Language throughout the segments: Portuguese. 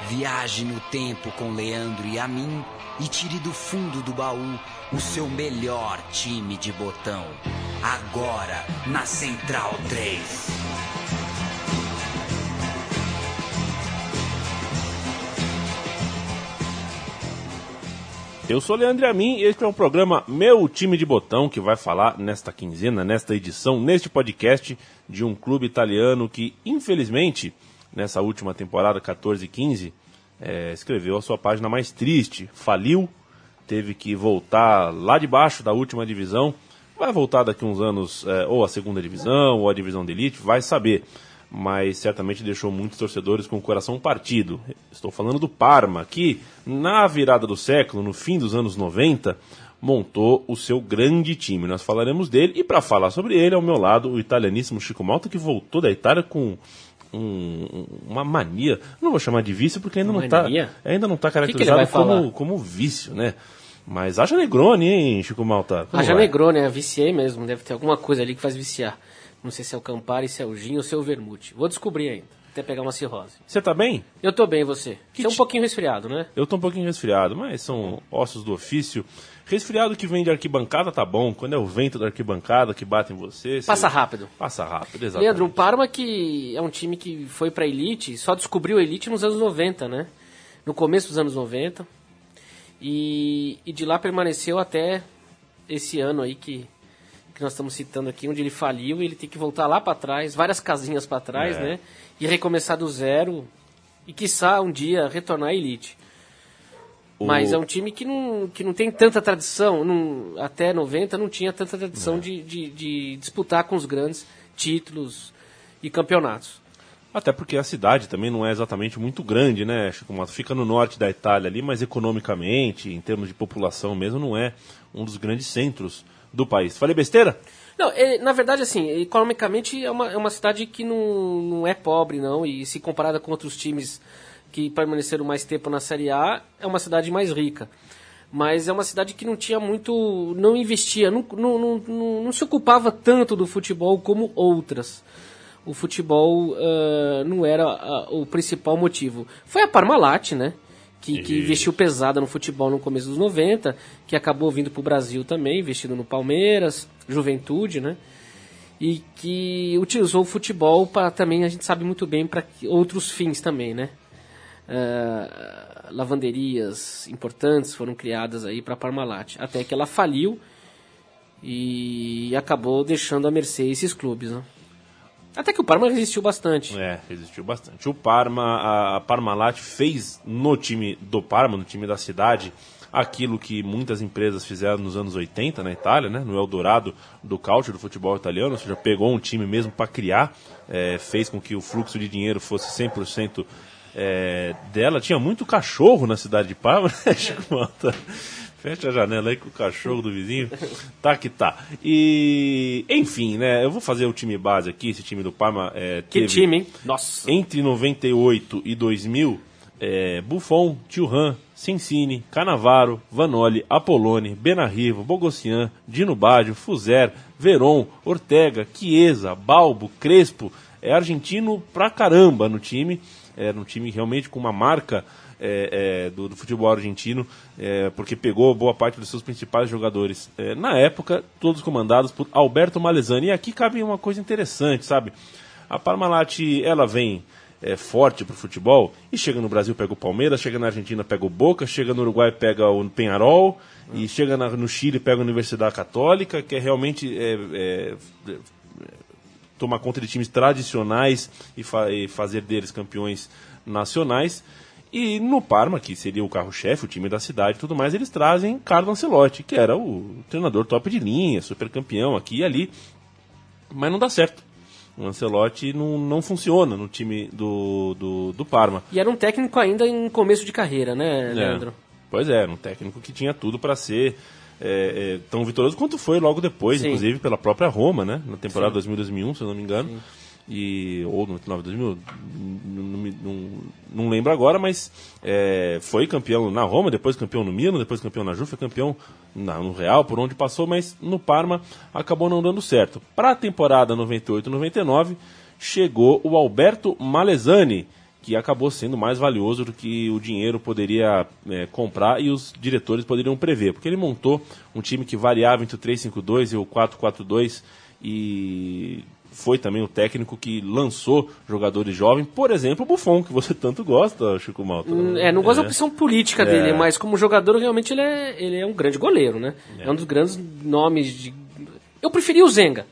Viaje no tempo com Leandro e a mim e tire do fundo do baú o seu melhor time de botão. Agora na Central 3. Eu sou Leandro Amin e este é um programa Meu Time de Botão, que vai falar nesta quinzena, nesta edição, neste podcast de um clube italiano que, infelizmente, nessa última temporada 14-15, escreveu a sua página mais triste. Faliu, teve que voltar lá de baixo da última divisão, vai voltar daqui uns anos ou a segunda divisão ou a divisão de elite, vai saber. Mas certamente deixou muitos torcedores com o coração partido. Estou falando do Parma, que na virada do século, no fim dos anos 90, montou o seu grande time. Nós falaremos dele, e para falar sobre ele, ao meu lado, o italianíssimo Chico Malta, que voltou da Itália com uma mania. Não vou chamar de vício, porque ainda não está caracterizado como vício, né? Mas haja Negroni, hein, Chico Malta? Haja Negroni, viciei mesmo. Deve ter alguma coisa ali que faz viciar. Não sei se é o Campari, se é o gin ou se é o vermute. Vou descobrir ainda, até pegar uma cirrose. Você tá bem? Eu tô bem, e você? Você é um pouquinho resfriado, né? Eu tô um pouquinho resfriado, mas são ossos do ofício. Resfriado que vem de arquibancada tá bom. Quando é o vento da arquibancada que bate em você... Passa rápido. Passa rápido, exatamente. Leandro, o Parma que é um time que foi pra elite, só descobriu a elite nos anos 90, né? No começo dos anos 90. E de lá permaneceu até esse ano aí que nós estamos citando aqui, onde ele faliu e ele tem que voltar lá para trás, várias casinhas para trás, né? E recomeçar do zero e, quiçá, um dia retornar à elite. Mas é um time que não tem tanta tradição, até 90 não tinha tanta tradição de disputar com os grandes títulos e campeonatos. Até porque a cidade também não é exatamente muito grande, né, Chico Malta? Fica no norte da Itália ali, mas economicamente, em termos de população mesmo, não é um dos grandes centros do país. Falei besteira? Não, na verdade, assim, economicamente é uma cidade que não é pobre, não, e se comparada com outros times que permaneceram mais tempo na Série A, é uma cidade mais rica. Mas é uma cidade que não tinha muito, não investia, não se ocupava tanto do futebol como outras. O futebol não era o principal motivo. Foi a Parmalat, né? Que investiu pesada no futebol no começo dos 90, que acabou vindo para o Brasil também, investindo no Palmeiras, Juventude, né? E que utilizou o futebol para também, a gente sabe muito bem, para outros fins também, né? Lavanderias importantes foram criadas aí para a Parmalat, até que ela faliu e acabou deixando à mercê esses clubes, né? Até que o Parma resistiu bastante. Resistiu bastante. O Parma, a Parmalat fez no time do Parma, no time da cidade, aquilo que muitas empresas fizeram nos anos 80 na Itália, né? No Eldorado do Calcio, do futebol italiano, ou seja, pegou um time mesmo para criar, fez com que o fluxo de dinheiro fosse 100% dela. Tinha muito cachorro na cidade de Parma, né, Chico Malta? Fecha a janela aí com o cachorro do vizinho. Tá que tá. E, enfim, né? Eu vou fazer o time base aqui. Esse time do Parma que time, hein? Nossa! Entre 98 e 2000, Buffon, Thuram, Sensini, Cannavaro, Vanoli, Apolloni, Benarrivo, Bogossian, Dino Baggio, Fuser, Veron, Ortega, Chiesa, Balbo, Crespo. É argentino pra caramba no time. Era um time realmente com uma marca do futebol argentino, porque pegou boa parte dos seus principais jogadores. Na época, todos comandados por Alberto Malesani. E aqui cabe uma coisa interessante, sabe? A Parmalat, ela vem forte pro futebol e chega no Brasil, pega o Palmeiras, chega na Argentina, pega o Boca, chega no Uruguai, pega o Penharol, e chega no Chile, pega a Universidade Católica, que é realmente tomar conta de times tradicionais e fazer deles campeões nacionais. E no Parma, que seria o carro-chefe, o time da cidade e tudo mais, eles trazem Carlo Ancelotti, que era o treinador top de linha, super campeão aqui e ali. Mas não dá certo. O Ancelotti não funciona no time do Parma. E era um técnico ainda em começo de carreira, né, Leandro? Pois é, era um técnico que tinha tudo para ser tão vitorioso quanto foi logo depois, sim, inclusive pela própria Roma, né? Na temporada 2000-2001, se eu não me engano. Sim. Ou no 99-2000, não lembro agora, mas foi campeão na Roma, depois campeão no Milan, depois campeão na Juve, foi campeão no Real, por onde passou, mas no Parma acabou não dando certo. Para a temporada 98-99, chegou o Alberto Malesani, que acabou sendo mais valioso do que o dinheiro poderia comprar e os diretores poderiam prever, porque ele montou um time que variava entre o 3-5-2 e o 4-4-2 e foi também o técnico que lançou jogadores jovens, por exemplo, o Buffon, que você tanto gosta, Chico Malta. Não gosto da opção política dele, mas como jogador realmente ele é um grande goleiro, né? É um dos grandes nomes de... Eu preferi o Zenga,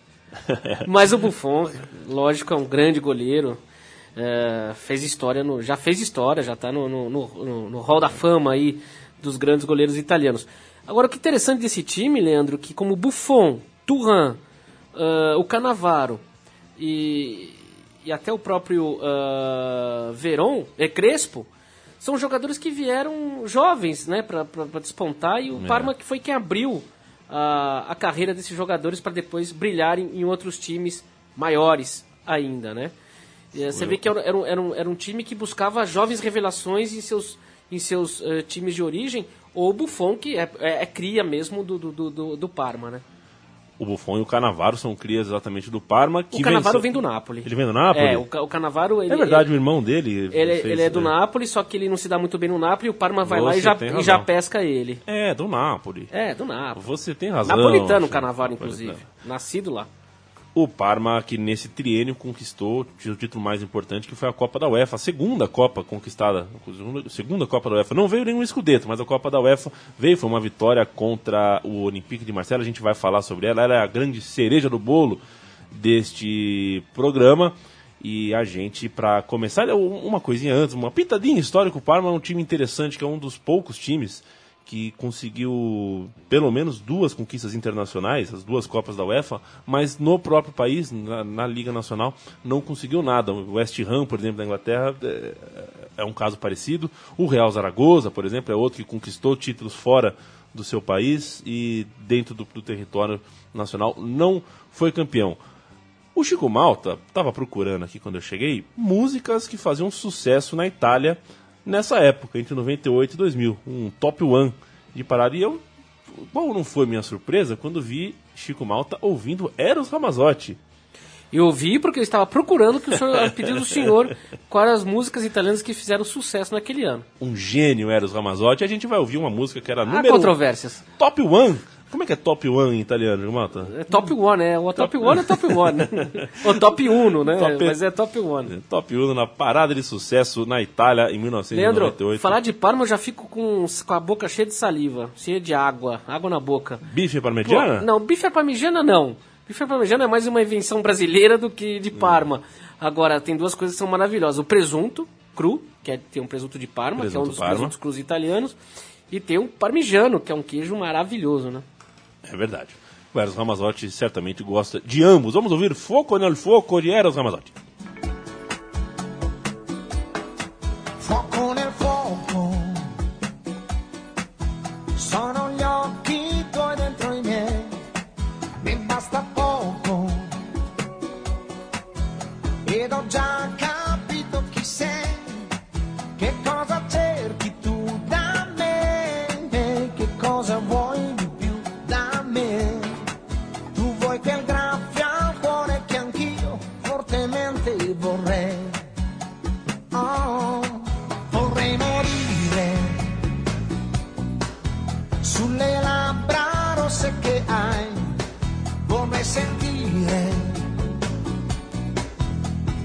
mas o Buffon, lógico, é um grande goleiro. Fez história, já está no hall da fama aí dos grandes goleiros italianos. Agora, o que é interessante desse time, Leandro, que como Buffon, Thuram, o Cannavaro e até o próprio Crespo, são jogadores que vieram jovens, né, para despontar, e o Parma que foi quem abriu a carreira desses jogadores para depois brilharem em outros times maiores ainda, né? Você vê que era um time que buscava jovens revelações em seus times de origem, ou o Buffon, que é cria mesmo do Parma, né? O Buffon e o Cannavaro são crias exatamente do Parma. O Cannavaro vem do Napoli. Ele vem do Napoli? O Cannavaro... É verdade, o irmão dele... Ele é do Napoli, só que ele não se dá muito bem no Napoli, e o Parma vai lá e já pesca ele. É, do Napoli. Do Napoli. Você tem razão. Napolitano o Cannavaro, inclusive. Nascido lá. O Parma, que nesse triênio conquistou o título mais importante, que foi a Copa da UEFA, a segunda Copa conquistada, segunda Copa da UEFA. Não veio nenhum Scudetto, mas a Copa da UEFA veio, foi uma vitória contra o Olympique de Marseille. A gente vai falar sobre ela, ela é a grande cereja do bolo deste programa. E a gente, para começar, uma coisinha antes, uma pitadinha histórica. O Parma é um time interessante, que é um dos poucos times que conseguiu pelo menos 2 conquistas internacionais, as 2 Copas da UEFA, mas no próprio país, na Liga Nacional, não conseguiu nada. O West Ham, por exemplo, da Inglaterra, é um caso parecido. O Real Zaragoza, por exemplo, é outro que conquistou títulos fora do seu país e dentro do território nacional não foi campeão. O Chico Malta estava procurando aqui, quando eu cheguei, músicas que faziam sucesso na Itália nessa época, entre 98 e 2000, um top 1 de parada. E qual não foi minha surpresa quando vi Chico Malta ouvindo Eros Ramazzotti? Eu ouvi porque eu estava procurando que o senhor pediu do senhor quais as músicas italianas que fizeram sucesso naquele ano. Um gênio, Eros Ramazzotti. A gente vai ouvir uma música que era número... Há controvérsias. Top 1. Como é que é top 1 em italiano, Chico Malta? É top 1, né? O top 1 é top 1. O top 1, né? Mas é top 1. Top 1 na parada de sucesso na Itália em 1998. Leandro, falar de Parma eu já fico com a boca cheia de saliva, cheia de água na boca. Bife parmegiana? Não, bife parmegiana não. Bife parmegiana é mais uma invenção brasileira do que de Parma. Agora, tem 2 coisas que são maravilhosas. O presunto cru, tem um presunto de Parma, que é um dos presuntos crus italianos, e tem o parmigiano, que é um queijo maravilhoso, né? É verdade. O Eros Ramazzotti certamente gosta de ambos. Vamos ouvir Foco nel Fuoco de Eros Ramazzotti. Fuoco nel fuoco, sono gli occhi tuoi dentro i miei, mi basta poco, ed ho già capito chi sei, che cosa cerchi tu da me, che cosa vuoi di più da me, tu vuoi quel graffio al cuore che anch'io fortemente vorrei. Oh, vorrei morire sulle labbra rosse che hai, vorrei sentire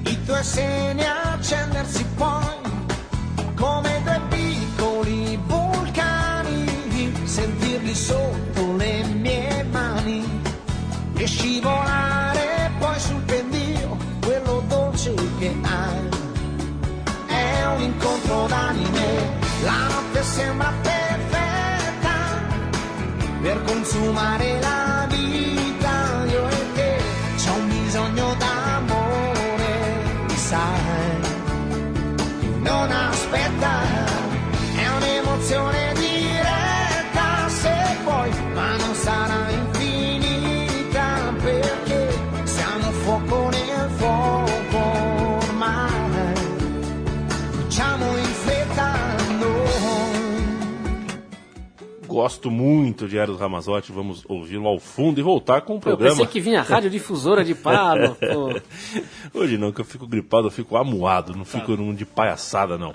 i tuoi seni accendersi poi come 2 piccoli vulcani, sentirli sotto le mie mani e scivolare poi sul pendio quello dolce che hai. È un incontro d'anime, la notte sembra perfetta per consumare la vita, io e te c'ho un bisogno d'amore, sai, non aspetta, è un'emozione diretta se vuoi, ma non sarà infinita perché siamo fuoco nel fuoco ormai, facciamo in fretta noi. gosto muito de Eros Ramazzotti, vamos ouvi-lo ao fundo e voltar com o Eu programa. pensei que vinha a radiodifusora de Parma. Pô. Hoje não, que eu fico gripado, eu fico amuado, não fico num de palhaçada, não.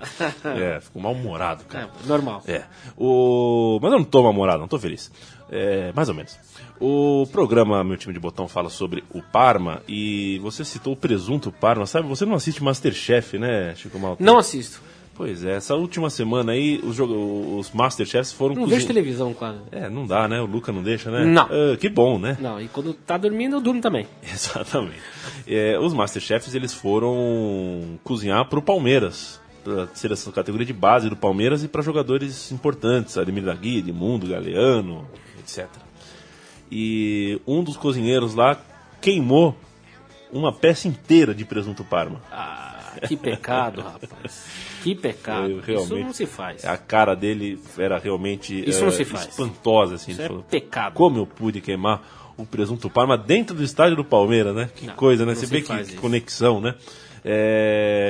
Fico mal-humorado, cara. Normal. Mas eu não tô mal-humorado, não tô feliz. Mais ou menos. O programa Meu Time de Botão fala sobre o Parma e você citou o presunto Parma, sabe? Você não assiste Masterchef, né, Chico Malta? Não assisto. Pois é, essa última semana aí os Masterchefs foram... Não vejo televisão quase. Não dá, né? O Luca não deixa, né? Não. Que bom, né? Não, e quando tá dormindo, eu durmo também. Exatamente. Os Masterchefs, eles foram cozinhar pro Palmeiras, pra seleção categoria de base do Palmeiras e para jogadores importantes, Ademir da Guia, Edmundo, Galeano, etc. E um dos cozinheiros lá queimou uma peça inteira de presunto Parma. Que pecado, rapaz. Que pecado. Isso não se faz. A cara dele era realmente Isso não se faz. espantosa. Assim, Isso ele é falou, pecado. Como eu pude queimar o presunto Parma dentro do estádio do Palmeiras, né? Que coisa, né? não Você se vê faz que isso. conexão, né?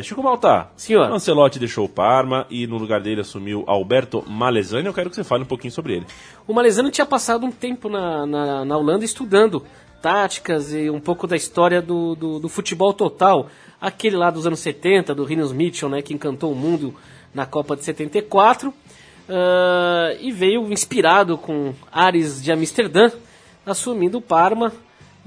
Chico Malta. Senhor. Ancelotti deixou o Parma e no lugar dele assumiu Alberto Malesani. Eu quero que você fale um pouquinho sobre ele. O Malesani tinha passado um tempo na Holanda estudando táticas e um pouco da história do futebol total. Aquele lá dos anos 70, do Rinus Michel, né, que encantou o mundo na Copa de 74. E veio inspirado com ares de Amsterdã, assumindo o Parma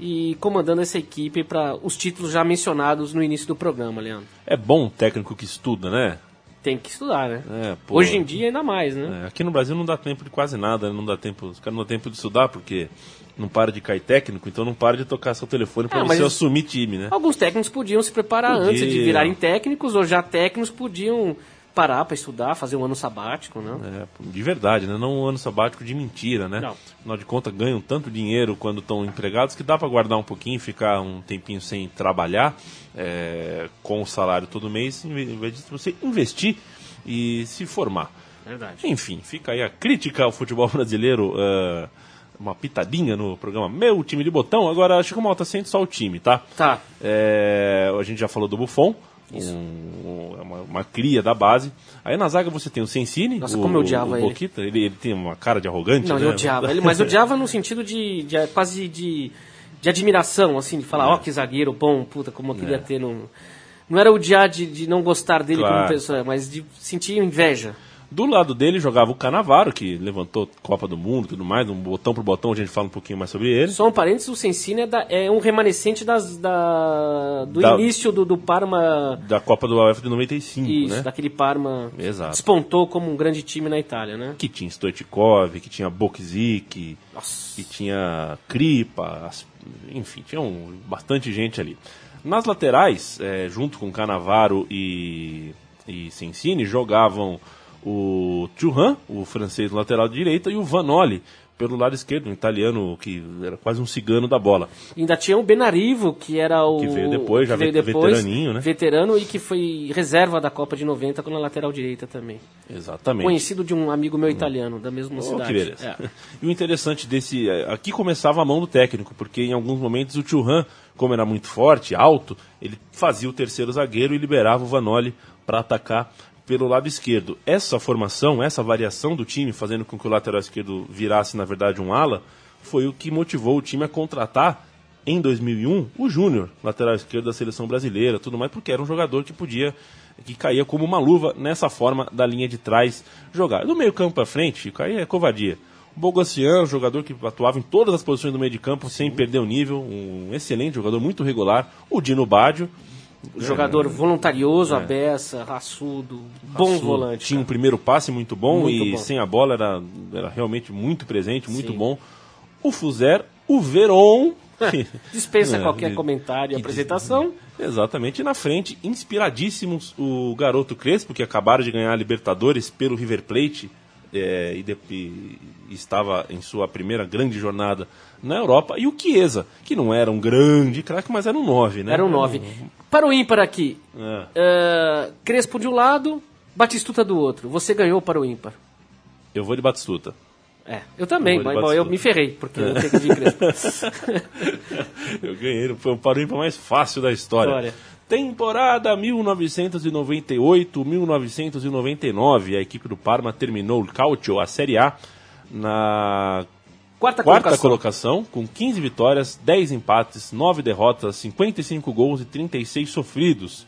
e comandando essa equipe para os títulos já mencionados no início do programa, Leandro. É bom um técnico que estuda, né? Tem que estudar, né? Pô. Hoje em dia ainda mais, né? Aqui no Brasil não dá tempo de quase nada, não dá tempo, os caras não dá tempo de estudar porque não para de cair técnico, então não para de tocar seu telefone para você assumir time, né? Alguns técnicos podiam se preparar antes de virarem técnicos, ou já técnicos podiam parar para estudar, fazer um ano sabático, né? De verdade, né? Não um ano sabático de mentira, né? Não. Afinal de contas, ganham tanto dinheiro quando estão empregados que dá para guardar um pouquinho, ficar um tempinho sem trabalhar, com o salário todo mês, em vez de você investir e se formar. Verdade. Enfim, fica aí a crítica ao futebol brasileiro, uma pitadinha no programa Meu Time de Botão. Agora, Chico Malta, sente só o time, tá? Tá. A gente já falou do Buffon, uma cria da base. Aí na zaga você tem o Sensini, Nossa, como eu odiava ele. Boquita, ele tem uma cara de arrogante, Não, né? eu odiava ele, mas eu odiava no sentido de quase de admiração, assim, de falar, que zagueiro bom, puta, como eu queria ter. Não era odiar de não gostar dele como pessoa, mas de sentir inveja. Do lado dele jogava o Cannavaro, que levantou Copa do Mundo e tudo mais, um botão por botão, a gente fala um pouquinho mais sobre ele. Só um parênteses, o Sensini é um remanescente do início do Parma. Da Copa do UEFA de 95, isso, né? daquele Parma. Exato. Despontou como um grande time na Itália, né? Que tinha Stoichkov, que tinha Boksic, Nossa. que tinha Kripa, enfim, tinha bastante gente ali. Nas laterais, junto com Cannavaro e Sensini, jogavam o Thuram, o francês, no lateral direita, e o Vanoli pelo lado esquerdo, um italiano que era quase um cigano da bola. Ainda tinha o Benarivo, que era o... Que veio depois, já veio veteraninho, né? Veterano e que foi reserva da Copa de 90 na lateral direita também. Exatamente. Conhecido de um amigo meu italiano, da mesma cidade. Que beleza. E o interessante desse... Aqui começava a mão do técnico, porque em alguns momentos o Thuram, como era muito forte, alto, ele fazia o terceiro zagueiro e liberava o Vanoli para atacar pelo lado esquerdo. Essa formação, essa variação do time, fazendo com que o lateral esquerdo virasse, na verdade, um ala, foi o que motivou o time a contratar, em 2001, o Júnior, lateral esquerdo da seleção brasileira, tudo mais, porque era um jogador que caía como uma luva nessa forma da linha de trás jogar. Do meio campo para frente, aí é covardia. O Bogossian, jogador que atuava em todas as posições do meio de campo, sem perder o nível, um excelente jogador, muito regular. O Dino Baggio, jogador voluntarioso, a beça, raçudo, bom volante. Tinha um primeiro passe muito bom muito bom. Sem a bola era realmente muito presente, muito bom. O Fuser, o Veron... Dispensa qualquer comentário e apresentação. Exatamente. E na frente, inspiradíssimos, o garoto Crespo, que acabaram de ganhar a Libertadores pelo River Plate e estava em sua primeira grande jornada na Europa, e o Chiesa, que não era um grande craque, mas era um 9, né? Era um 9. Para o ímpar aqui, Crespo de um lado, Batistuta do outro. Você ganhou para o ímpar. Eu vou de Batistuta. Eu também, mas eu me ferrei, porque eu tenho que de Crespo. Eu ganhei, foi o para o ímpar mais fácil da história. Temporada 1998-1999, a equipe do Parma terminou o Calcio, a Série A, na Quarta colocação, com 15 vitórias, 10 empates, 9 derrotas, 55 gols e 36 sofridos.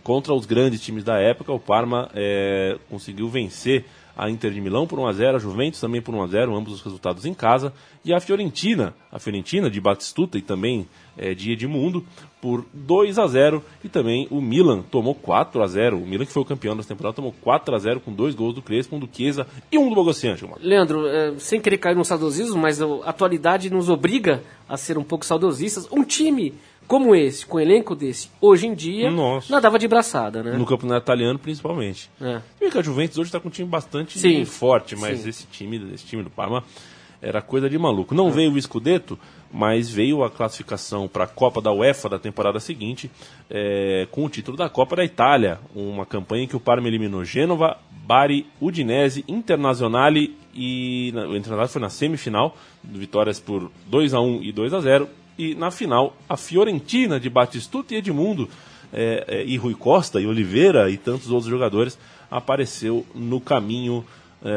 Contra os grandes times da época, o Parma conseguiu vencer a Inter de Milão por 1-0, a Juventus também por 1-0, ambos os resultados em casa, e a Fiorentina de Batistuta e também de Edmundo, por 2-0, e também o Milan tomou 4-0, o Milan que foi o campeão dessa temporada tomou 4-0 com 2 gols do Crespo, um do Chiesa e um do Bogossian. Leandro, sem querer cair no saudosismo, mas a atualidade nos obriga a ser um pouco saudosistas. Um time como esse, com um elenco desse, hoje em dia, nadava de braçada, né? No campeonato italiano, principalmente. E que a Juventus hoje está com um time bastante forte, mas esse time do Parma era coisa de maluco. Não veio o Scudetto, mas veio a classificação para a Copa da UEFA da temporada seguinte, com o título da Copa da Itália. Uma campanha em que o Parma eliminou Gênova, Bari, Udinese, Internazionale, e o Internazionale foi na semifinal, vitórias por 2-1 e 2-0. E na final, a Fiorentina de Batistuta e Edmundo, e Rui Costa e Oliveira e tantos outros jogadores, apareceu no caminho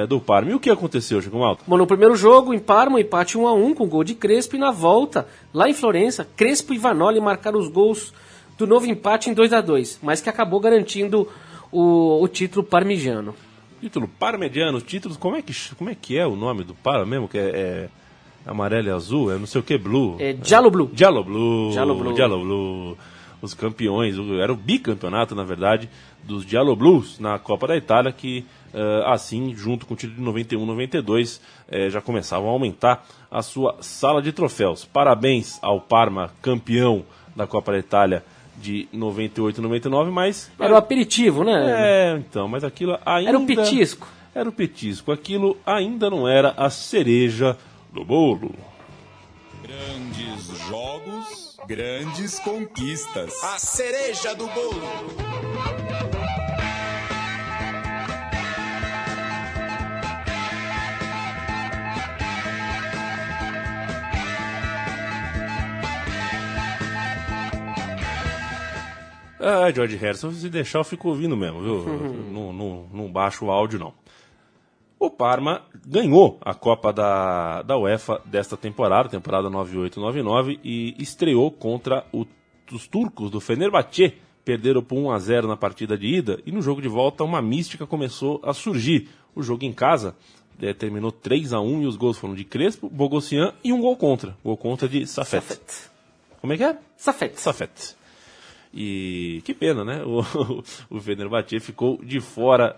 do Parma. E o que aconteceu, Chico Malta? Bom, no primeiro jogo, em Parma, um empate 1-1 com gol de Crespo, e na volta, lá em Florença, Crespo e Vanoli marcaram os gols do novo empate em 2-2, mas que acabou garantindo o título parmigiano. Título parmigiano, títulos, como é que é o nome do Parma mesmo? Que é amarelo e azul, não sei o que, blue. Giallo Blu. Giallo Blu. Os campeões, era o bicampeonato, na verdade, dos Giallo Blues na Copa da Itália, que assim, junto com o título de 91-92, já começavam a aumentar a sua sala de troféus. Parabéns ao Parma, campeão da Copa da Itália de 98-99, mas... Era o aperitivo, né? Então, mas aquilo ainda... Era o petisco. Era o petisco, aquilo ainda não era a cereja do bolo. Grandes jogos, grandes conquistas. A cereja do bolo. George Harrison, se deixar eu fico ouvindo mesmo, viu? Não baixo o áudio, não. O Parma ganhou a Copa da UEFA desta temporada 98-99, e estreou contra os turcos do Fenerbahçe. Perderam por 1-0 na partida de ida, e no jogo de volta uma mística começou a surgir. O jogo em casa terminou 3-1, e os gols foram de Crespo, Bogossian e um gol contra. Gol contra de Safet. Como é que é? Safet. E que pena, né? O Fenerbahçe ficou de fora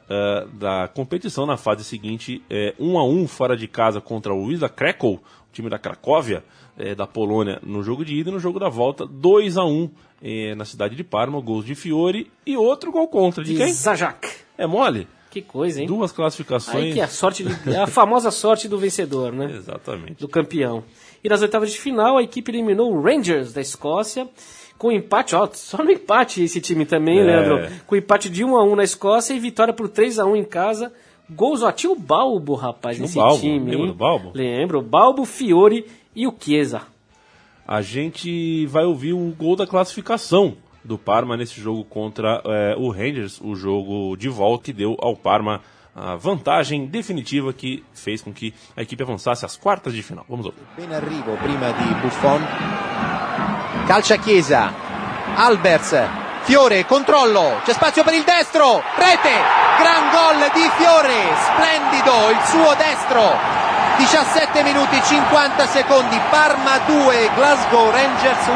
da competição na fase seguinte, 1-1 fora de casa contra o Wisła Kraków, o time da Cracóvia, da Polônia, no jogo de ida, e no jogo da volta 2-1 na cidade de Parma, gols de Fiore e outro gol contra. De quem? Zajac. É mole? Que coisa, hein? 2 classificações. Aí que é a famosa sorte do vencedor, né? Exatamente. Do campeão. E nas oitavas de final, a equipe eliminou o Rangers da Escócia, com empate, só no empate esse time também, Leandro. Com empate de 1-1 na Escócia e vitória por 3-1 em casa. Gols, tinha o Balbo, rapaz, nesse time. Lembra do Balbo? Lembro, Balbo, Fiore e o Chiesa. A gente vai ouvir o gol da classificação do Parma nesse jogo contra o Rangers, o jogo de volta que deu ao Parma a vantagem definitiva que fez com que a equipe avançasse às quartas de final. Vamos ouvir. Ben arrivo prima di Buffon. Calcia Chiesa, Alberts, Fiore, controllo, c'è spazio per il destro, rete, gran gol di Fiore, splendido il suo destro, 17 minuti 50 secondi, Parma 2, Glasgow Rangers 1.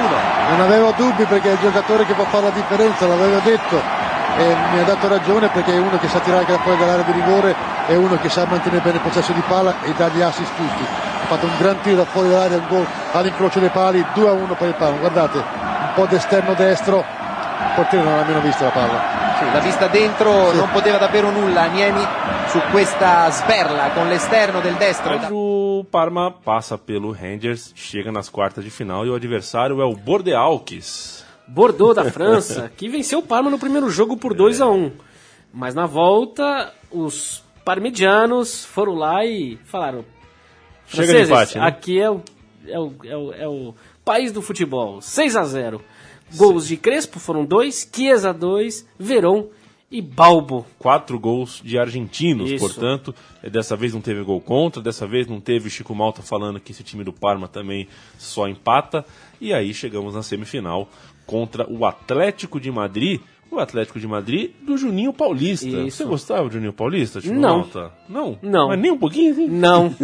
Non avevo dubbi perché è il giocatore che può fare la differenza, l'avevo detto, e mi ha dato ragione perché è uno che sa tirare anche fuori dall'area di rigore, è uno che sa mantenere bene il possesso di palla e dà gli assist giusti. Ha fatto un gran tiro da fuori dall'area, un gol all'incrocio dei pali, 2-1 per il Parma. Guardate, un po' d'esterno destro, il portiere non ha nemmeno visto la palla. Sì, l'ha vista dentro, sì. Non poteva davvero nulla Niemi su questa sberla con l'esterno del destro. O Parma passa pelo Rangers, chega nas quartas de final e o adversário é o Bordeaux da França, que venceu o Parma no primeiro jogo por 2-1. Mas na volta, os parmigianos foram lá e falaram: chega de empate, né? Aqui é o país do futebol. 6-0. Gols de Crespo foram 2, Chiesa 2, Veron E Balbo. 4 gols de argentinos, Isso. portanto, dessa vez não teve gol contra, dessa vez não teve Chico Malta falando que esse time do Parma também só empata, e aí chegamos na semifinal contra o Atlético de Madrid, do Juninho Paulista. Isso. Você gostava do Juninho Paulista, Chico Não. Malta? Não? Não. Mas nem um pouquinho, assim? Não.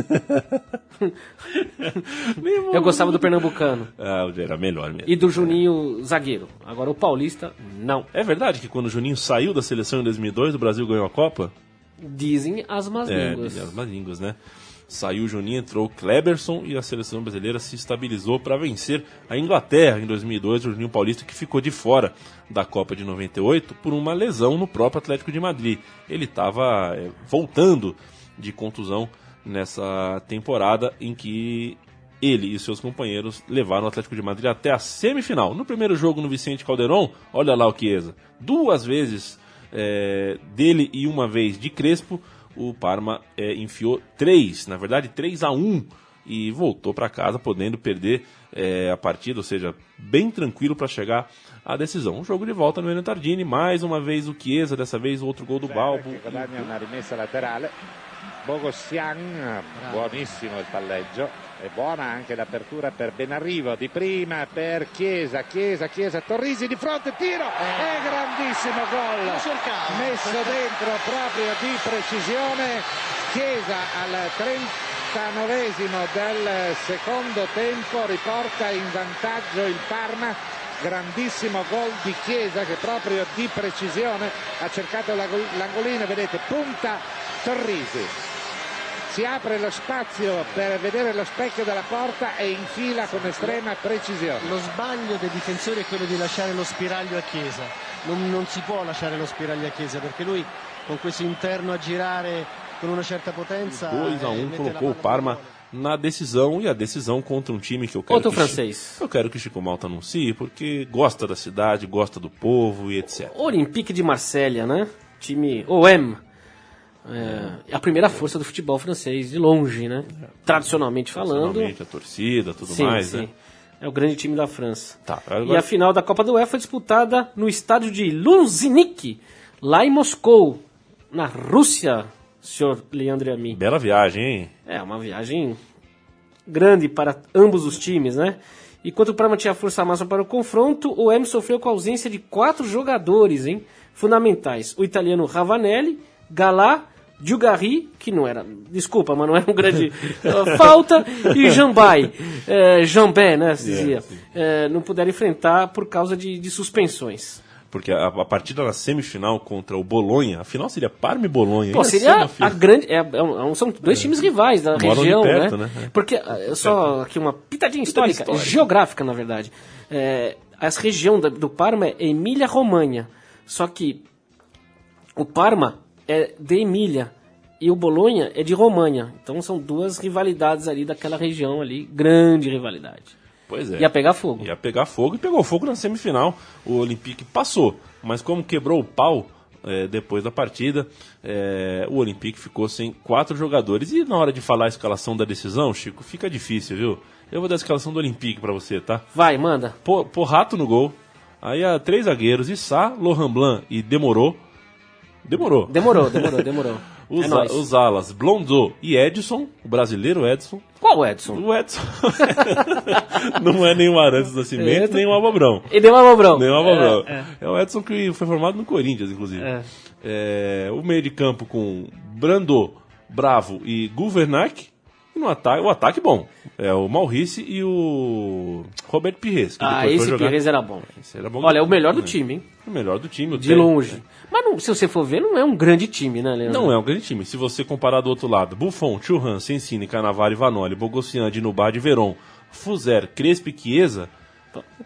Nem um- Eu gostava do Pernambucano. Ah, era melhor mesmo. E do Juninho zagueiro. Agora o Paulista, não. É verdade que quando o Juninho saiu da seleção em 2002, o Brasil ganhou a Copa? Dizem as más línguas. As más línguas, né? Saiu o Juninho, entrou o Kleberson e a seleção brasileira se estabilizou para vencer a Inglaterra em 2002, o Juninho Paulista que ficou de fora da Copa de 98 por uma lesão no próprio Atlético de Madrid. Ele estava voltando de contusão nessa temporada em que ele e seus companheiros levaram o Atlético de Madrid até a semifinal. No primeiro jogo no Vicente Calderón, olha lá o Chiesa, 2 vezes dele e 1 vez de Crespo, o Parma enfiou 3-1 e voltou para casa podendo perder a partida, ou seja, bem tranquilo para chegar à decisão. Um jogo de volta no Enio Tardini, mais uma vez o Chiesa, dessa vez outro gol do Balbo. Guadagna una rimessa laterale. Bogossian, buonissimo il palleggio. È buona anche l'apertura per Benarrivo di prima per Chiesa, Torrisi di fronte, tiro e grandissimo gol messo dentro proprio di precisione. Chiesa al 39esimo del secondo tempo riporta in vantaggio il Parma. Grandissimo gol di Chiesa che proprio di precisione ha cercato l'angolino, vedete, punta Torrisi. Si apre lo spazio per vedere lo specchio della porta e infila con estrema precisione. Lo sbaglio dei difensori è quello di lasciare lo spiraglio a Chiesa. Non si può lasciare lo spiraglio a Chiesa perché lui con questo interno a girare con una certa potenza 2-1 colocou o Parma na decisão, e a decisão contra um time que eu quero Outro que francês. Eu quero que o Chico Malta anuncie, porque gosta da cidade, gosta do povo e etc. Olympique de Marselha, né? Time OM. A primeira força do futebol francês, de longe, né? Tradicionalmente falando. Tradicionalmente, a torcida, tudo Sim, mais, sim. né? É o grande time da França. Tá, E agora... a final da Copa do UEFA foi disputada no estádio de Luzhniki, lá em Moscou, na Rússia, senhor Leandro e a mim. Bela viagem, hein? É, uma viagem grande para ambos os times, né? Enquanto o Parma tinha força máxima para o confronto, o M sofreu com a ausência de 4 jogadores, hein, fundamentais. O italiano Ravanelli, Galá, Djougarry, que não era, desculpa, mas não era um grande falta, e Jambay, Jambé, né, se dizia, não puderam enfrentar por causa de suspensões. Porque a partida na semifinal contra o Bolonha, a final seria Parma e Bolonha. Pô, seria a grande. São dois times rivais da Moram região, perto, né? né? Porque, só aqui uma pitadinha histórica, geográfica, na verdade. Essa região do Parma é Emília-Romanha. Só que o Parma é de Emília e o Bolonha é de Romanha. Então são 2 rivalidades ali daquela região ali, grande rivalidade. Pois é. Ia pegar fogo. Ia pegar fogo e pegou fogo na semifinal. O Olympique passou, mas como quebrou o pau depois da partida, o Olympique ficou sem 4 jogadores. E na hora de falar a escalação da decisão, Chico, fica difícil, viu? Eu vou dar a escalação do Olympique pra você, tá? Vai, manda. Porrato no gol. Aí 3 zagueiros, Issa, Laurent Blanc e Demorou. Demorou. Os alas, Blondeau e Edson, o brasileiro Edson. Qual Edson? O Edson. Não é nem o Arantes do Nascimento, nem o Abobrão. E nem o Abobrão. É o Edson que foi formado no Corinthians, inclusive. O meio de campo com Brando, Bravo e Guvernac. E no ataque, o ataque bom. É o Maurice e o Robert Pires. Esse Pires era bom. Esse era bom. Olha, é o melhor do time, hein? O melhor do time. De longe. Mas não, se você for ver, não é um grande time, né, Leandro? Não é um grande time. Se você comparar do outro lado, Buffon, Thuram, Sensini, Cannavaro, Vanoli, Bogossian, Dinubá, Veron, Fuser, Crespo e Chiesa,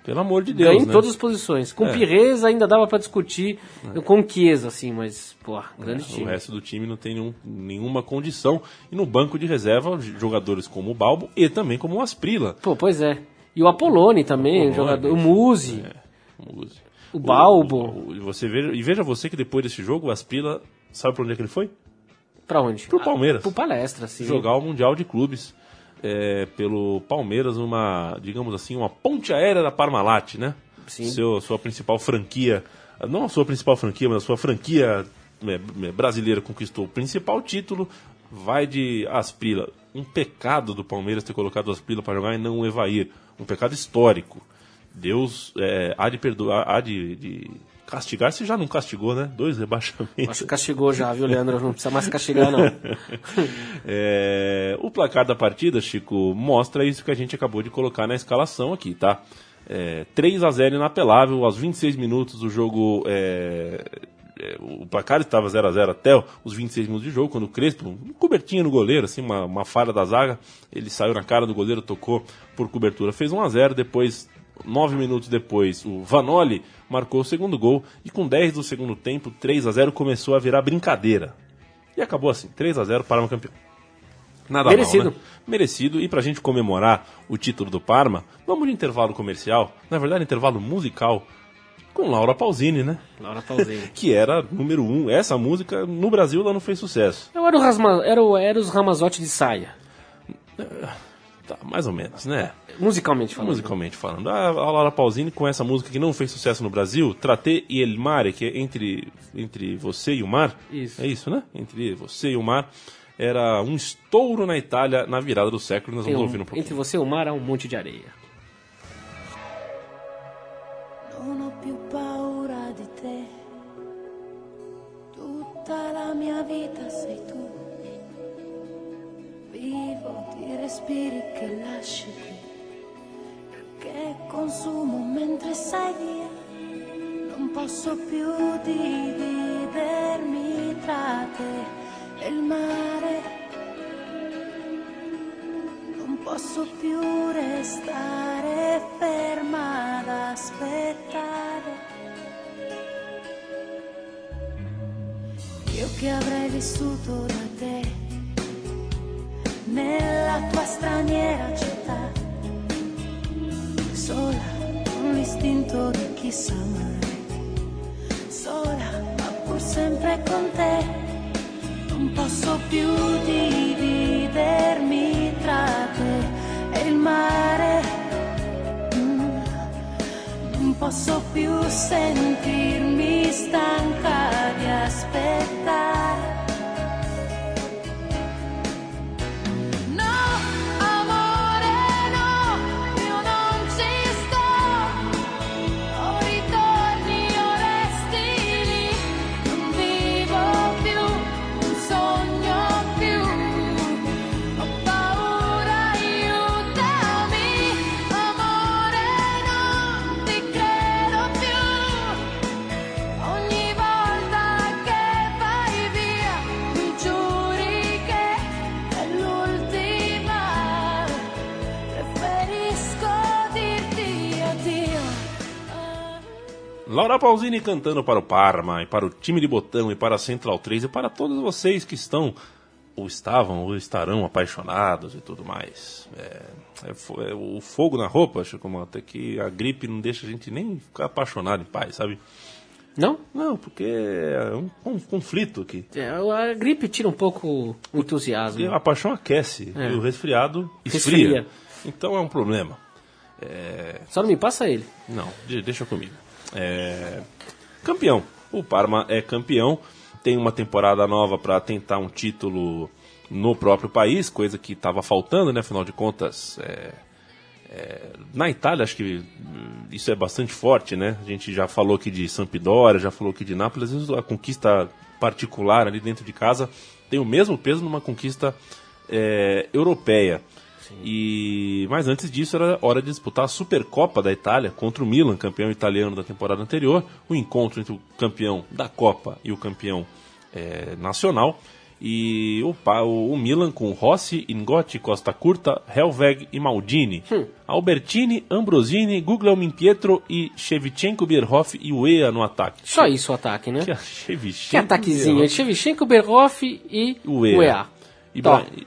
pelo amor de Deus, ganha em né? todas as posições. Com Pires ainda dava pra discutir com Chiesa, assim, mas, pô, grande time. O resto do time não tem nenhuma condição. E no banco de reserva, jogadores como o Balbo e também como o Asprilla. Pô, pois é. E o Apoloni também, jogador, o Muzi. O Balbo. Veja você que depois desse jogo, o Asprilla, sabe pra onde é que ele foi? Pra onde? Pro Palmeiras. Pro Palestra, sim. Jogar o Mundial de Clubes. Pelo Palmeiras, digamos assim, uma ponte aérea da Parmalat, né? Sim. Sua principal franquia não a sua principal franquia, mas a sua franquia brasileira conquistou o principal título, vai de Asprila. Um pecado do Palmeiras ter colocado o Asprila para jogar e não o Evair. Um pecado histórico. Deus há de perdoar, há de castigar, se já não castigou, né? 2 rebaixamentos. Acho que castigou já, viu, Leandro? Não precisa mais castigar, não. O placar da partida, Chico, mostra isso que a gente acabou de colocar na escalação aqui, tá? 3-0 inapelável, aos 26 minutos o jogo... o placar estava 0-0 até os 26 minutos de jogo, quando o Crespo, um cobertinho no goleiro, assim, uma falha da zaga, ele saiu na cara do goleiro, tocou por cobertura, fez 1-0, depois, 9 minutos depois, o Vanoli marcou o segundo gol, e com 10 do segundo tempo, 3-0, começou a virar brincadeira. E acabou assim, 3-0, Parma campeão. Nada merecido. mal, né? Merecido, e pra gente comemorar o título do Parma, vamos de intervalo comercial, na verdade intervalo musical, com Laura Pausini, né? Laura Pausini. Que era número 1. Essa música, no Brasil, ela não fez sucesso. Era o Eros Ramazotti de saia. Tá, mais ou menos, né? Musicalmente falando. Musicalmente falando. A Laura Pausini, com essa música que não fez sucesso no Brasil, Traté e El Mare, que é entre você e o mar. Isso. É isso, né? Entre você e o mar. Era um estouro na Itália na virada do século. Nós vamos ouvir um pouquinho. Entre você e o mar há um monte de areia. Non ho più paura di te, tutta la mia vita sei tu, vivo di respiri che lasci qui, che consumo mentre sei via, non posso più dividermi tra te e il mare, non posso più restare ferma ad aspettare. Io che avrei vissuto da te nella tua straniera città, sola con l'istinto di chi sa amare, sola ma pur sempre con te, non posso più dividermi tra te e il mare, non posso più sentirmi stanca di aspettare. No, amore, no, io non ci sto, o ritorni o resti lì, non vivo più, non sogno più, ho paura, aiutami, amore, non ti credo più, ogni volta che vai via mi giuri che è l'ultima, preferisco dirti addio. Laura Pausini cantando para o Parma, e para o time de Botão, e para a Central 3, e para todos vocês que estão, ou estavam, ou estarão apaixonados e tudo mais. O fogo na roupa, acho que até que a gripe não deixa a gente nem ficar apaixonado em paz, sabe? Não? Não, porque é um conflito aqui. A gripe tira um pouco o entusiasmo. Porque a paixão aquece e o resfriado esfria. Resfria. Então é um problema. Só não me passa ele. Não, deixa comigo. Campeão. O Parma é campeão. Tem uma temporada nova para tentar um título no próprio país, coisa que estava faltando, né? Afinal de contas, na Itália acho que isso é bastante forte, né? A gente já falou aqui de Sampdoria, já falou aqui de Nápoles. Às vezes a conquista particular ali dentro de casa tem o mesmo peso numa conquista europeia. Mas antes disso era hora de disputar a Supercopa da Itália contra o Milan, campeão italiano da temporada anterior. O encontro entre o campeão da Copa e o campeão nacional. E o Milan com Rossi, Ingotti, Costa Curta, Helveg e Maldini. Albertini, Ambrosini, Guglielmin Pietro e Shevchenko, Bierhoff e Uea no ataque. Só isso o ataque, né? Que ataquezinho. Shevchenko, Bierhoff e Uea.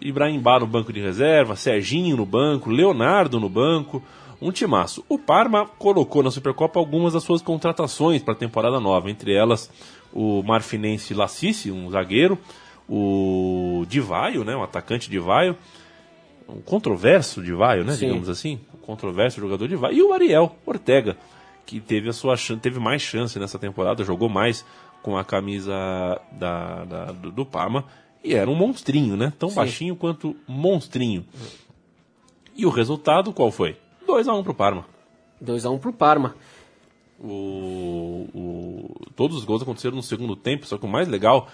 Ibrahim Bar no banco de reserva, Serginho no banco, Leonardo no banco, um timaço. O Parma colocou na Supercopa algumas das suas contratações para a temporada nova, entre elas o marfinense Lacici, um zagueiro, o Di Vaio, né, um atacante Di Vaio, um controverso Di Vaio, né, digamos assim, um controverso jogador Di Vaio, e o Ariel Ortega, que teve mais chance nessa temporada, jogou mais com a camisa do Parma, e era um monstrinho, né? Tão baixinho quanto monstrinho. E o resultado qual foi? 2-1 pro Parma. 2-1 pro Parma. Todos os gols aconteceram no segundo tempo, só que o mais legal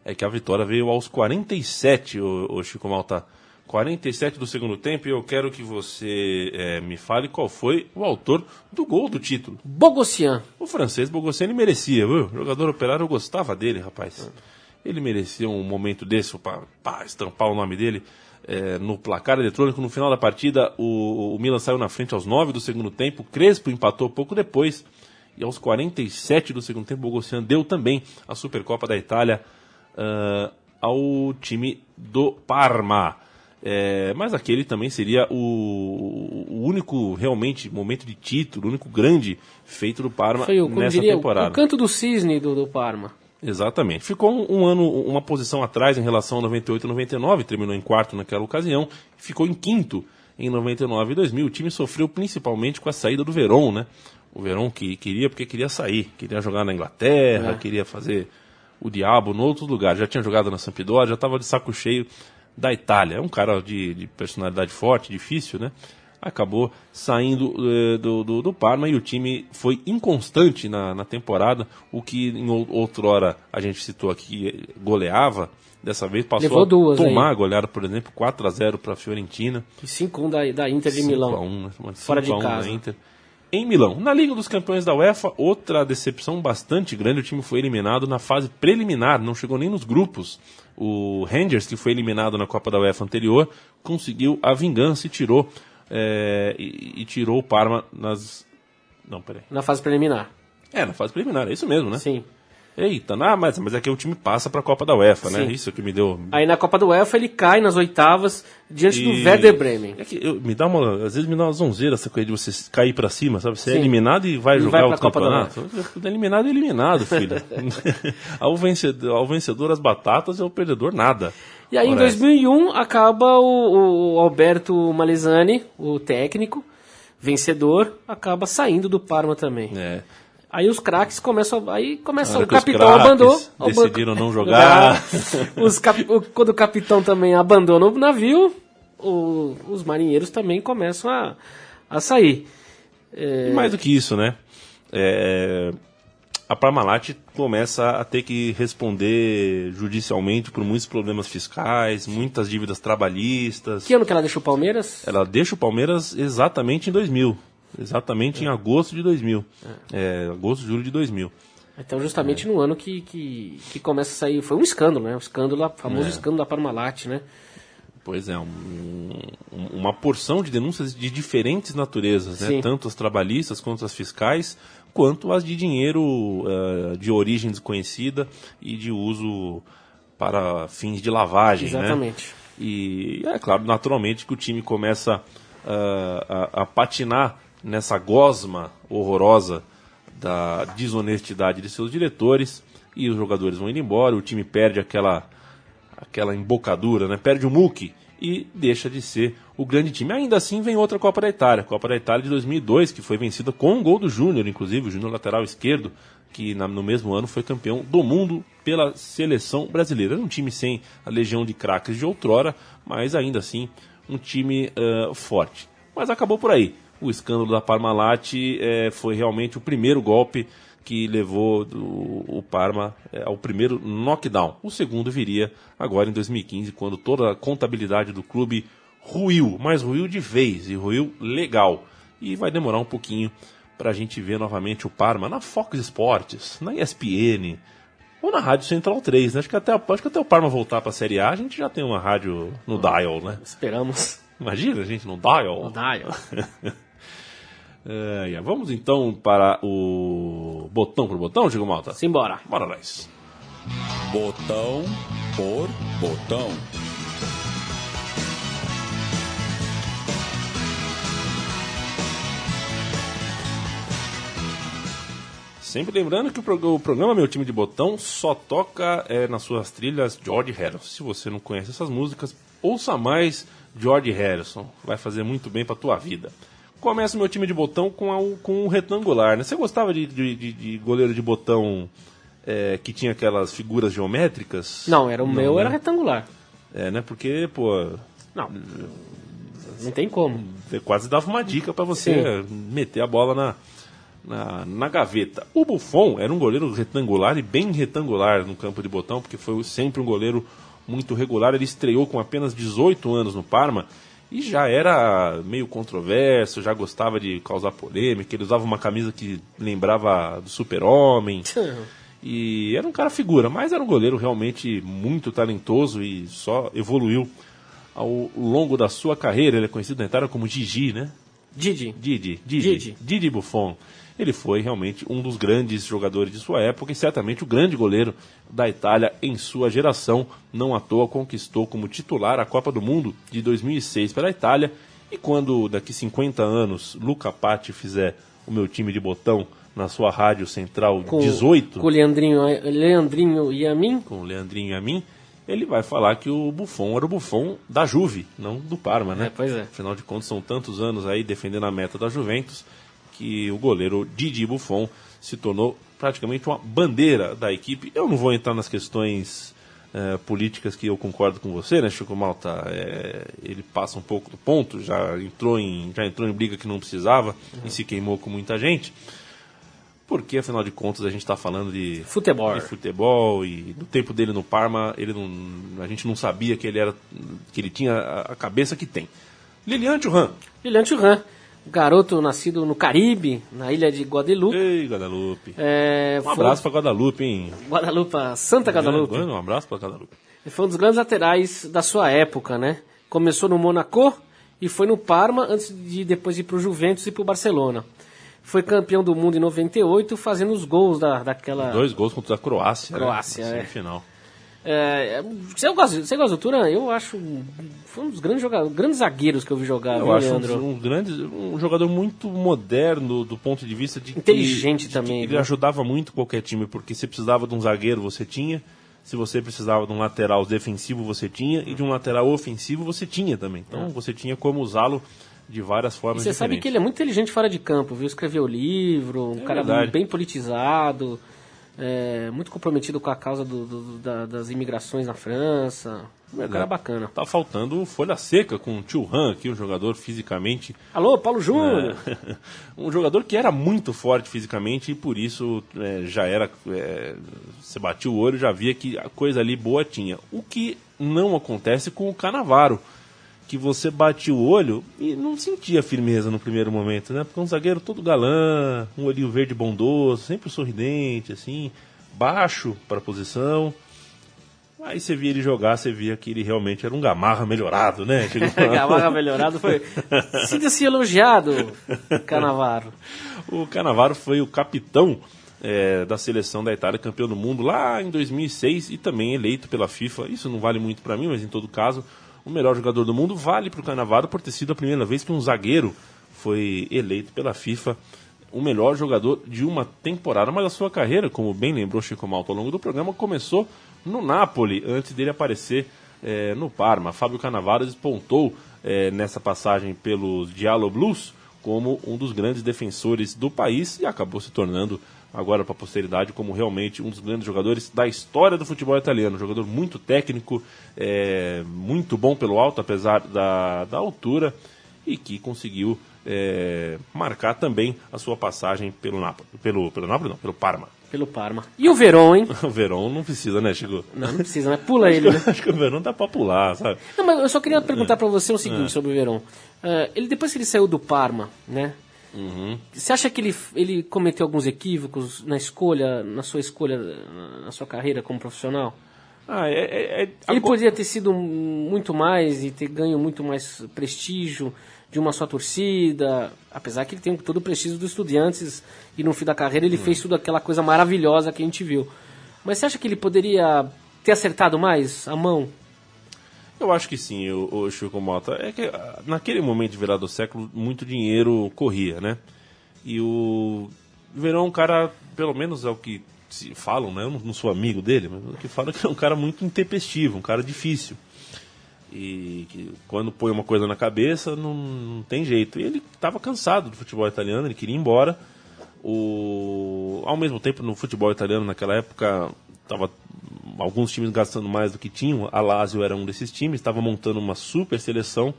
é que a vitória veio aos 47, o Chico Malta. 47 do segundo tempo, e eu quero que você me fale qual foi o autor do gol do título. Bogossian. O francês Bogossian, ele merecia, viu? O jogador operário, eu gostava dele, rapaz. Ele merecia um momento desse para estampar o nome dele no placar eletrônico. No final da partida, o Milan saiu na frente aos 9 do segundo tempo, Crespo empatou pouco depois, e aos 47 do segundo tempo, o Bogossian deu também a Supercopa da Itália ao time do Parma. Mas aquele também seria o único realmente momento de título, o único grande feito do Parma nessa temporada. O canto do cisne do Parma. Exatamente. Ficou uma posição atrás em relação a 98 e 99, terminou em quarto naquela ocasião, ficou em quinto em 99 e 2000. O time sofreu principalmente com a saída do Verón, né? O Verón que queria sair, queria jogar na Inglaterra, queria fazer o diabo em outros lugares. Já tinha jogado na Sampdoria, já estava de saco cheio da Itália. É um cara de personalidade forte, difícil, né? Acabou saindo do Parma, e o time foi inconstante na temporada, o que em outrora a gente citou aqui, goleava. Dessa vez passou Levou a tomar a goleada, por exemplo, 4-0 para a Fiorentina. E 5-1 da Inter de Milão. 5-1, né? Fora de casa. Inter. Em Milão. Na Liga dos Campeões da UEFA, outra decepção bastante grande, o time foi eliminado na fase preliminar, não chegou nem nos grupos. O Rangers, que foi eliminado na Copa da UEFA anterior, conseguiu a vingança e tirou o Parma na fase preliminar. Na fase preliminar, é isso mesmo, né? Sim. Eita, mas é que o time passa para a Copa da UEFA, né? Sim. Isso que me deu... Aí na Copa da UEFA ele cai nas oitavas diante do Werder Bremen. É que às vezes me dá uma zonzeira essa coisa de você cair para cima, sabe? Você é eliminado e vai jogar o campeonato. Eliminado é eliminado, filho. Ao vencedor as batatas e ao perdedor nada. E aí em 2001 acaba o Alberto Malizani, o técnico, vencedor, acaba saindo do Parma também. Aí os craques começam. O capitão abandonou. Decidiram não jogar. Quando o capitão também abandona o navio, os marinheiros também começam a sair. E mais do que isso, né? A Parmalat começa a ter que responder judicialmente por muitos problemas fiscais, muitas dívidas trabalhistas. Que ano que ela deixa o Palmeiras? Ela deixa o Palmeiras exatamente em 2000. Exatamente em agosto de 2000. Agosto, julho de 2000. Então, justamente no ano que começa a sair. Foi um escândalo, né? O famoso escândalo da Parmalat, né? Pois é, uma porção de denúncias de diferentes naturezas, né? Tanto as trabalhistas quanto as fiscais, quanto as de dinheiro de origem desconhecida e de uso para fins de lavagem. Exatamente. Né? E é claro, naturalmente, que o time começa a patinar nessa gosma horrorosa da desonestidade de seus diretores, e os jogadores vão indo embora, o time perde aquela embocadura, né? Perde o muque e deixa de ser o grande time. Ainda assim vem outra Copa da Itália, Copa da Itália de 2002, que foi vencida com um gol do Júnior, inclusive, o Júnior lateral esquerdo, que no mesmo ano foi campeão do mundo pela seleção brasileira. Era um time sem a legião de craques de outrora, mas ainda assim um time forte. Mas acabou por aí. O escândalo da Parmalat foi realmente o primeiro golpe que levou o Parma ao primeiro knockdown. O segundo viria agora em 2015, quando toda a contabilidade do clube ruiu, mas ruiu de vez e ruiu legal. E vai demorar um pouquinho para a gente ver novamente o Parma na Fox Sports, na ESPN ou na Rádio Central 3. Né? Acho que até o Parma voltar para a Série A, a gente já tem uma rádio no dial, né? Esperamos. Imagina a gente no dial. No dial. Vamos então para o botão por botão, Diego Malta? Simbora. Bora nós. Botão por botão. Sempre lembrando que o programa Meu Time de Botão só toca nas suas trilhas George Harrison. Se você não conhece essas músicas, ouça mais George Harrison. Vai fazer muito bem para a tua vida. Começa o meu time de botão com um retangular, né? Você gostava de goleiro de botão que tinha aquelas figuras geométricas? Não, o meu era retangular. Né? Porque, pô... Não tem como. Quase dava uma dica para você meter a bola na gaveta. O Buffon era um goleiro retangular e bem retangular no campo de botão, porque foi sempre um goleiro muito regular. Ele estreou com apenas 18 anos no Parma e já era meio controverso, já gostava de causar polêmica. Ele usava uma camisa que lembrava do Super-Homem. E era um cara figura, mas era um goleiro realmente muito talentoso e só evoluiu ao longo da sua carreira. Ele é conhecido na Itália como Gigi, né? Didi Buffon. Ele foi realmente um dos grandes jogadores de sua época e certamente o grande goleiro da Itália em sua geração. Não à toa conquistou como titular a Copa do Mundo de 2006 pela Itália. E quando daqui 50 anos Luca Patti fizer o meu time de botão na sua rádio central 18... Com o Leandrinho e a mim? Com o Leandrinho e a mim, ele vai falar que o Buffon era o Buffon da Juve, não do Parma, né? Pois é. Afinal de contas, são tantos anos aí defendendo a meta da Juventus que o goleiro Didi Buffon se tornou praticamente uma bandeira da equipe. Eu não vou entrar nas questões políticas que eu concordo com você, né, Chico Malta? Ele passa um pouco do ponto, já entrou em briga que não precisava e se queimou com muita gente. Porque, afinal de contas, a gente está falando de futebol e no tempo dele no Parma, a gente não sabia que ele tinha a cabeça que tem. Lilian Thuram, garoto nascido no Caribe, na ilha de Guadalupe. Ei, Guadalupe. Um abraço para Guadalupe, hein? Santa Guadalupe. Um abraço para Guadalupe. Foi um dos grandes laterais da sua época, né? Começou no Monaco e foi no Parma antes de depois ir para o Juventus e para o Barcelona. Foi campeão do mundo em 98, fazendo os gols daquela... 2 gols contra a Croácia. Semifinal. Você gosta do Thuram? Eu acho foi um dos grandes zagueiros que eu vi jogar. Eu acho um jogador muito moderno do ponto de vista de inteligente também. Ele ajudava muito qualquer time, porque se precisava de um zagueiro, você tinha. Se você precisava de um lateral defensivo, você tinha. E de um lateral ofensivo, você tinha também. Então, você tinha como usá-lo de várias formas diferentes. Você sabe que ele é muito inteligente fora de campo, viu? Escreveu livro, cara bem politizado. Muito comprometido com a causa das imigrações na França. Um cara bacana. Tá faltando folha seca com o Thuram aqui, um jogador fisicamente... Alô, Paulo Júnior! Um jogador que era muito forte fisicamente e por isso já era... você batia o olho e já via que a coisa ali boa tinha. O que não acontece com o Cannavaro, que você batia o olho e não sentia firmeza no primeiro momento, né? Porque um zagueiro todo galã, um olhinho verde bondoso, sempre sorridente, assim, baixo para a posição. Aí você via ele jogar, você via que ele realmente era um Gamarra melhorado, né? Gamarra melhorado foi... Sinta-se elogiado, Cannavaro. O Cannavaro foi o capitão da seleção da Itália, campeão do mundo lá em 2006 e também eleito pela FIFA. Isso não vale muito para mim, mas em todo caso... O melhor jogador do mundo vale para o Cannavaro por ter sido a primeira vez que um zagueiro foi eleito pela FIFA o melhor jogador de uma temporada. Mas a sua carreira, como bem lembrou Chico Malta ao longo do programa, começou no Napoli, antes dele aparecer no Parma. Fábio Cannavaro despontou nessa passagem pelos Giallo Blues como um dos grandes defensores do país e acabou se tornando agora para a posteridade como realmente um dos grandes jogadores da história do futebol italiano. Um jogador muito técnico, muito bom pelo alto, apesar da altura, e que conseguiu marcar também a sua passagem pelo Napoli. Pelo Parma. Pelo Parma. E o Verón, hein? O Verón não precisa, né, Chico? Não precisa, né? Pula ele, né? Acho que o Verón dá pra pular, sabe? Não, mas eu só queria perguntar pra você o seguinte sobre o Verón. Depois que ele saiu do Parma, né? Uhum. Você acha que ele cometeu alguns equívocos na sua carreira como profissional? Ele poderia ter sido muito mais e ter ganho muito mais prestígio de uma só torcida, apesar que ele tem todo o prestígio dos Estudiantes e no fim da carreira ele fez tudo aquela coisa maravilhosa que a gente viu. Mas você acha que ele poderia ter acertado mais a mão? Eu acho que sim, o Chico Malta. É que naquele momento de virada do século, muito dinheiro corria, né? E o Verón é um cara, pelo menos é o que se falam, né? Eu não sou amigo dele, mas o que falam é que é um cara muito intempestivo, um cara difícil. e que quando põe uma coisa na cabeça não tem jeito. E ele estava cansado do futebol italiano, ele queria ir embora. Ao mesmo tempo, no futebol italiano naquela época estava alguns times gastando mais do que tinham. A Lazio era um desses times, estava montando uma super seleção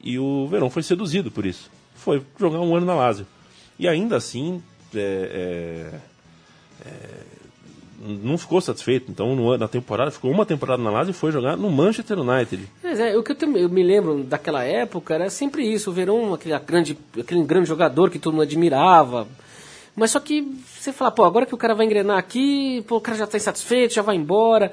e o Verón foi seduzido por isso. Foi jogar um ano na Lazio. E ainda assim não ficou satisfeito. Então na temporada, ficou uma temporada na Lazio e foi jogar no Manchester United. O que eu me lembro daquela época era sempre isso. O Verón, aquele grande jogador que todo mundo admirava. Mas só que você fala, agora que o cara vai engrenar aqui, o cara já está insatisfeito, já vai embora.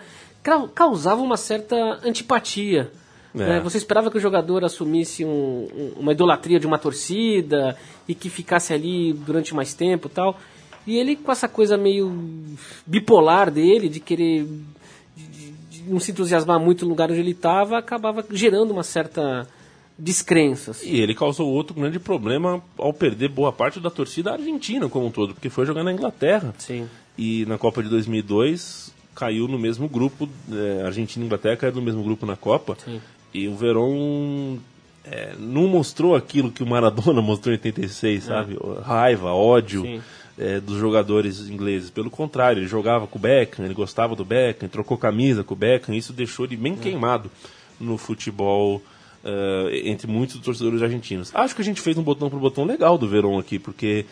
Causava uma certa antipatia. Né? Você esperava que o jogador assumisse uma idolatria de uma torcida e que ficasse ali durante mais tempo e tal. E ele, com essa coisa meio bipolar dele, de querer de não se entusiasmar muito no lugar onde ele estava, acabava gerando uma certa descrença. Assim. E ele causou outro grande problema ao perder boa parte da torcida argentina como um todo, porque foi jogar na Inglaterra. Sim. E na Copa de 2002 caiu no mesmo grupo, Argentina e Inglaterra caíram no mesmo grupo na Copa. Sim. E o Verón não mostrou aquilo que o Maradona mostrou em 86, sabe? Raiva, ódio dos jogadores ingleses. Pelo contrário, ele jogava com o Beckham, ele gostava do Beckham, trocou camisa com o Beckham, isso deixou ele bem queimado no futebol entre muitos torcedores argentinos. Acho que a gente fez um botão por botão legal do Verón aqui, porque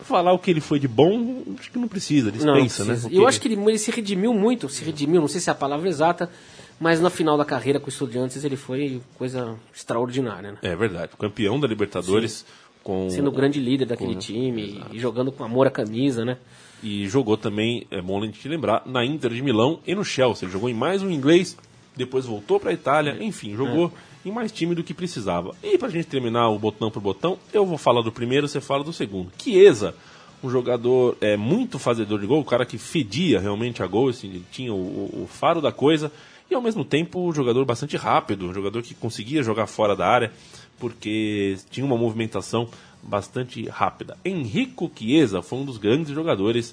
falar o que ele foi de bom, acho que não precisa, dispensa, né? Eu acho que ele se redimiu muito, não sei se é a palavra exata, mas na final da carreira com o Estudiantes ele foi coisa extraordinária, né? É verdade, campeão da Libertadores. Sendo o grande líder daquele time e jogando com amor à camisa, né? E jogou também, é bom a gente lembrar, na Inter de Milão e no Chelsea. Ele jogou em mais um inglês, depois voltou para a Itália, enfim, jogou em mais time do que precisava. E pra gente terminar o botão por botão, eu vou falar do primeiro, você fala do segundo. Chiesa, um jogador muito fazedor de gol, o cara que fedia realmente a gol, assim, ele tinha o faro da coisa, e ao mesmo tempo um jogador bastante rápido, um jogador que conseguia jogar fora da área, porque tinha uma movimentação bastante rápida. Enrico Chiesa foi um dos grandes jogadores,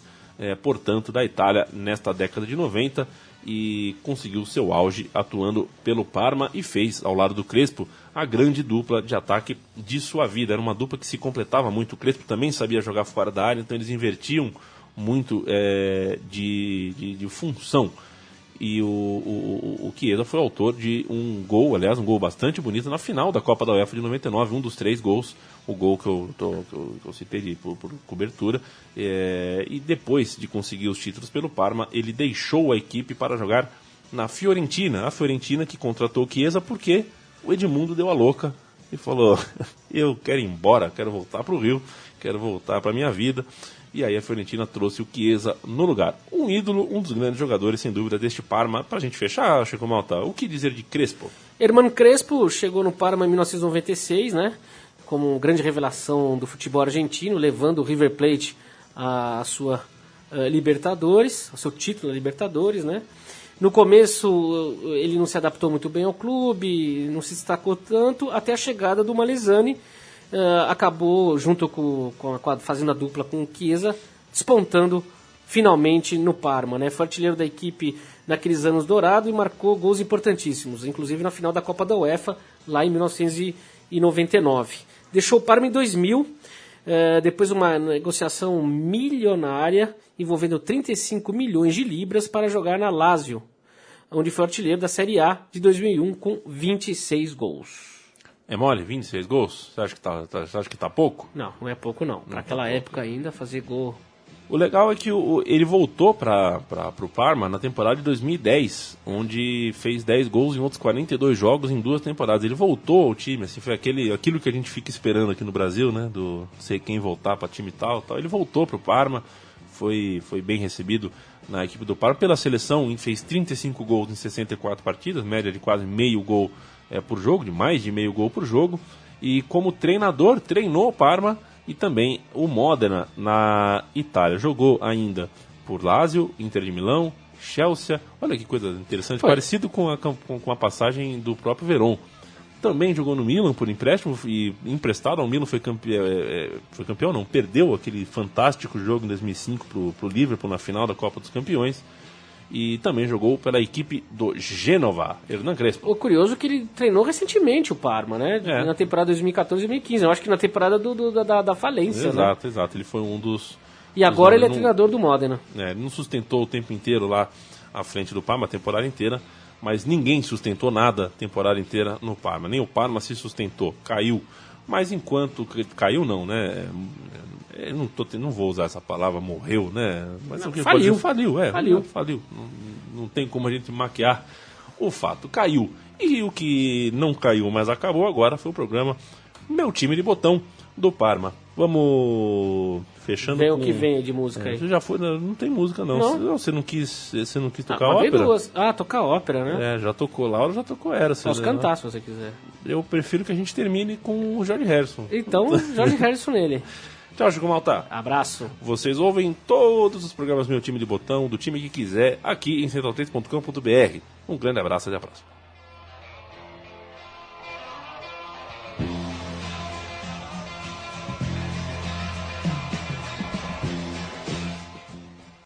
portanto, da Itália nesta década de 90 e conseguiu seu auge atuando pelo Parma e fez, ao lado do Crespo, a grande dupla de ataque de sua vida. Era uma dupla que se completava muito. O Crespo também sabia jogar fora da área, então eles invertiam muito de função. E o Chiesa foi autor de um gol, aliás, um gol bastante bonito na final da Copa da UEFA de 99, um dos 3 gols, o gol que eu citei por cobertura, e depois de conseguir os títulos pelo Parma, ele deixou a equipe para jogar na Fiorentina, a Fiorentina que contratou o Chiesa porque o Edmundo deu a louca e falou, eu quero ir embora, quero voltar para o Rio, quero voltar para a minha vida. E aí a Fiorentina trouxe o Chiesa no lugar. Um ídolo, um dos grandes jogadores, sem dúvida, deste Parma. Pra gente fechar, Chico Malta, o que dizer de Crespo? Hermano Crespo chegou no Parma em 1996, né? Como grande revelação do futebol argentino, levando o River Plate à sua Libertadores, ao seu título da Libertadores, né? No começo ele não se adaptou muito bem ao clube, não se destacou tanto, até a chegada do Malesani. Acabou, junto fazendo a dupla com o Chiesa, despontando finalmente no Parma, né? Foi artilheiro da equipe naqueles anos dourados e marcou gols importantíssimos, inclusive na final da Copa da UEFA, lá em 1999. Deixou o Parma em 2000, depois de uma negociação milionária envolvendo 35 milhões de libras para jogar na Lazio, onde foi artilheiro da Série A de 2001 com 26 gols. É mole? 26 gols? Você acha que tá pouco? Não é pouco não. Naquela época ainda fazer gol. O legal é que ele voltou para o Parma na temporada de 2010, onde fez 10 gols em outros 42 jogos em 2 temporadas. Ele voltou ao time, assim, foi aquilo que a gente fica esperando aqui no Brasil, né? Do sei quem voltar para time tal. Ele voltou para o Parma, foi bem recebido na equipe do Parma. Pela seleção, fez 35 gols em 64 partidas, média de quase meio gol por jogo, de mais de meio gol por jogo, e como treinador treinou o Parma e também o Modena na Itália. Jogou ainda por Lazio, Inter de Milão, Chelsea, olha que coisa interessante, parecido com a passagem do próprio Verón. Também jogou no Milan por empréstimo e emprestado ao Milan, foi campeão não, perdeu aquele fantástico jogo em 2005 pro Liverpool na final da Copa dos Campeões. e também jogou pela equipe do Gênova, Hernan Crespo. O curioso é que ele treinou recentemente o Parma, né? Na temporada 2014-2015. Eu acho que na temporada da falência, Exato, né? exato. Ele foi um dos... E agora ele é treinador do Modena. Ele não sustentou o tempo inteiro lá à frente do Parma, a temporada inteira, mas ninguém sustentou nada a temporada inteira no Parma. Nem o Parma se sustentou, caiu. Mas enquanto... Caiu não, né? Eu não vou usar essa palavra, morreu, né? Mas Não, o que faliu. Faliu. Não tem como a gente maquiar o fato. Caiu. E o que não caiu, mas acabou agora foi o programa Meu Time de Botão do Parma. Vamos fechando Vem com... o que vem de música aí. Já foi, não tem música não. Não? Você não quis tocar mas ópera? duas. Tocar ópera, né? Já tocou Laura, já tocou Era. Posso cantar se você quiser. Eu prefiro que a gente termine com o George Harrison. Então, George Harrison nele. Tchau, Chico Malta. Abraço. Vocês ouvem todos os programas Meu Time de Botão, do time que quiser, aqui em central3.com.br. Um grande abraço, até a próxima.